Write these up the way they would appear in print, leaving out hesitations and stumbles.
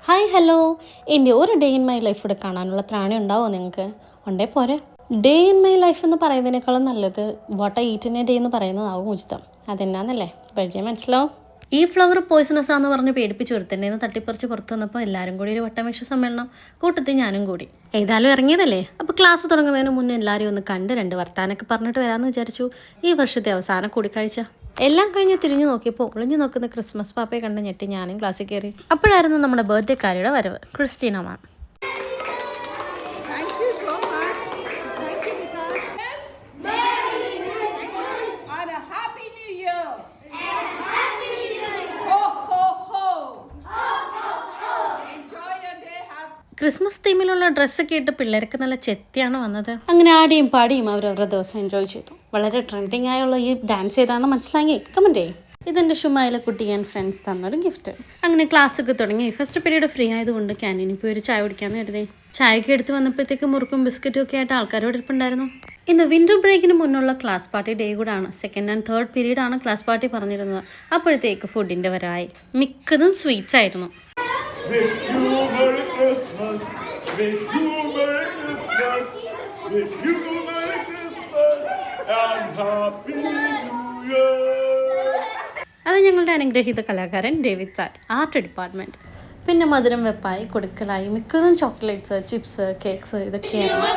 Hi hello എൻ്റെ ഒരു day in my life ഇവിടെ കാണാനുള്ള ത്രാണി ഉണ്ടാവുമോ നിങ്ങൾക്ക്? ഉണ്ടേ പോരെ. ഡേ ഇൻ മൈ ലൈഫ് എന്ന് പറയുന്നതിനേക്കാളും നല്ലത് what I eat in A day എന്ന് പറയുന്നതാവും ഉചിതം. അതെന്നാന്നല്ലേ വഴിയെ മനസ്സിലാവും. ഈ ഫ്ലവർ പോയ്സണസ് ആണെന്ന് പറഞ്ഞ് പേടിപ്പിച്ച് ഒരുത്തൻ്റെന്ന് തട്ടിപ്പറിച്ച് പുറത്ത് വന്നപ്പോൾ എല്ലാവരും കൂടി ഒരു വട്ടമേശ സമ്മേളനം കൂട്ടത്തിൽ ഞാനും കൂടി. ഏതായാലും ഇറങ്ങിയതല്ലേ, അപ്പോൾ ക്ലാസ് തുടങ്ങുന്നതിന് മുന്നേ എല്ലാവരെയും ഒന്ന് കണ്ട് രണ്ട് വർത്താനൊക്കെ പറഞ്ഞിട്ട് വരാമെന്ന് വിചാരിച്ചു. ഈ വർഷത്തെ അവസാന കൂടിക്കാഴ്ച എല്ലാം കഴിഞ്ഞ് തിരിഞ്ഞു നോക്കിയപ്പോൾ ഒളിഞ്ഞു നോക്കുന്ന ക്രിസ്മസ് പാപ്പയെ കണ്ട് ഞെട്ടി ഞാനും ക്ലാസ്സിൽ കയറി. അപ്പോഴായിരുന്നു നമ്മുടെ ബർത്ത്ഡേക്കാരിയുടെ വരവ്, Christina ma'am. Thank you so much. Thank you, Vikas. Yes. And a happy new year. Ho ho ho. Enjoy your day. Christmas തീമിലുള്ള ഡ്രസ്സൊക്കെ ഇട്ട് പിള്ളേർക്ക് നല്ല ചെത്തിയാണ് വന്നത്. അങ്ങനെ ആടിയും പാടിയും അവരവരുടെ ദിവസം എൻജോയ് ചെയ്തു. വളരെ ട്രെൻഡിങ് ആയുള്ള ഈ ഡാൻസ് ചെയ്താണെന്ന് മനസ്സിലാക്കി കമൻറ്റ് ചെയ്യും. ഇതെൻ്റെ ഷുമായിലെ കുട്ടി ആൻഡ് ഫ്രണ്ട്സ് തന്നൊരു ഗിഫ്റ്റ്. അങ്ങനെ ക്ലാസ്സൊക്കെ തുടങ്ങി. ഫസ്റ്റ് പീരീഡ് ഫ്രീ ആയതുകൊണ്ട് ക്യാൻറ്റീനിൽ പോയി ഒരു ചായ കുടിക്കാമെന്ന് കരുതി. ചായയൊക്കെ എടുത്ത് വന്നപ്പോഴത്തേക്ക് മുറുക്കും ബിസ്ക്കറ്റും ഒക്കെ ആയിട്ട് ആൾക്കാരോട് ഇരിപ്പുണ്ടായിരുന്നു. ഇന്ന് വിൻ്റർ ബ്രേക്കിന് മുന്നുള്ള ക്ലാസ് പാർട്ടി ഡേ കൂടാണ്. സെക്കൻഡ് ആൻഡ് തേർഡ് പീരീഡ് ആണ് ക്ലാസ് പാർട്ടി പറഞ്ഞിരുന്നത്. അപ്പോഴത്തേക്ക് ഫുഡിൻ്റെ വരായി. മിക്കതും സ്വീറ്റ്സ് ആയിരുന്നു. Wish you Merry Christmas. Wish you Merry Christmas. Wish you Merry Christmas and Happy New Year. അത് ഞങ്ങളുടെ അനുഗ്രഹീത കലാകാരൻ ഡേവിഡ് സാർ, ആർട്ട് ഡിപ്പാർട്ട്മെൻറ്റ്. പിന്നെ മധുരം വെപ്പായി കൊടുക്കലായി. മിക്കതും ചോക്ലേറ്റ്സ്, ചിപ്സ്, കേക്ക്സ് ഇതൊക്കെയായിരുന്നു.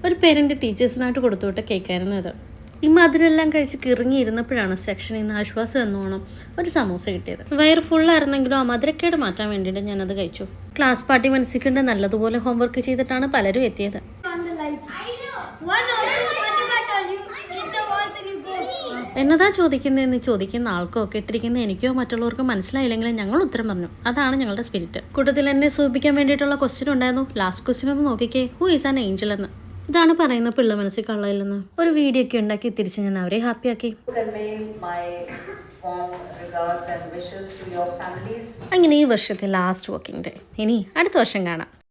ഒരു പേരൻ്റ് ടീച്ചേഴ്സിനായിട്ട് കൊടുത്തുവിട്ട കേക്കായിരുന്നു ഇത്. ഈ മധുരെല്ലാം കഴിച്ച് കിറങ്ങിയിരുന്നപ്പോഴാണ് സെക്ഷനിൽ നിന്ന് ആശ്വാസം എന്നോണം ഒരു സമൂസ കിട്ടിയത്. വയറ് ഫുള്ളായിരുന്നെങ്കിലും ആ മധുരക്കേട് മാറ്റാൻ വേണ്ടിയിട്ട് ഞാനത് കഴിച്ചു. ക്ലാസ് പാർട്ടി മനസ്സിക്കണ്ട് നല്ലതുപോലെ ഹോംവർക്ക് ചെയ്തിട്ടാണ് പലരും എത്തിയത്. എന്നതാ ചോദിക്കുന്നതെന്ന് ചോദിക്കുന്ന ആൾക്കോ കെട്ടിരിക്കുന്ന എനിക്കോ മറ്റുള്ളവർക്കോ മനസ്സിലായില്ലെങ്കിലും ഞങ്ങൾ ഉത്തരം പറഞ്ഞു. അതാണ് ഞങ്ങളുടെ സ്പിരിറ്റ്. കൂട്ടത്തിൽ എന്നെ സൂചിപ്പിക്കാൻ വേണ്ടിയിട്ടുള്ള ക്വസ്റ്റ്യൻ ഉണ്ടായിരുന്നു. ലാസ്റ്റ് ക്വസ്റ്റ്യൻ ഒന്ന് നോക്കിക്കേ, ഹു ഈസ് ആൻ ഏഞ്ചൽ എന്ന്. ഇതാണ് പറയുന്ന പിള്ള മനസ്സിൽ കള്ളയില്ലെന്ന്. ഒരു വീഡിയോ ഒക്കെ ഉണ്ടാക്കി തിരിച്ച് ഞാൻ അവരെ ഹാപ്പിയാക്കി. അങ്ങനെ ഈ വർഷത്തെ ലാസ്റ്റ് വർക്കിംഗ് ഡേ. ഇനി അടുത്ത വർഷം കാണാം.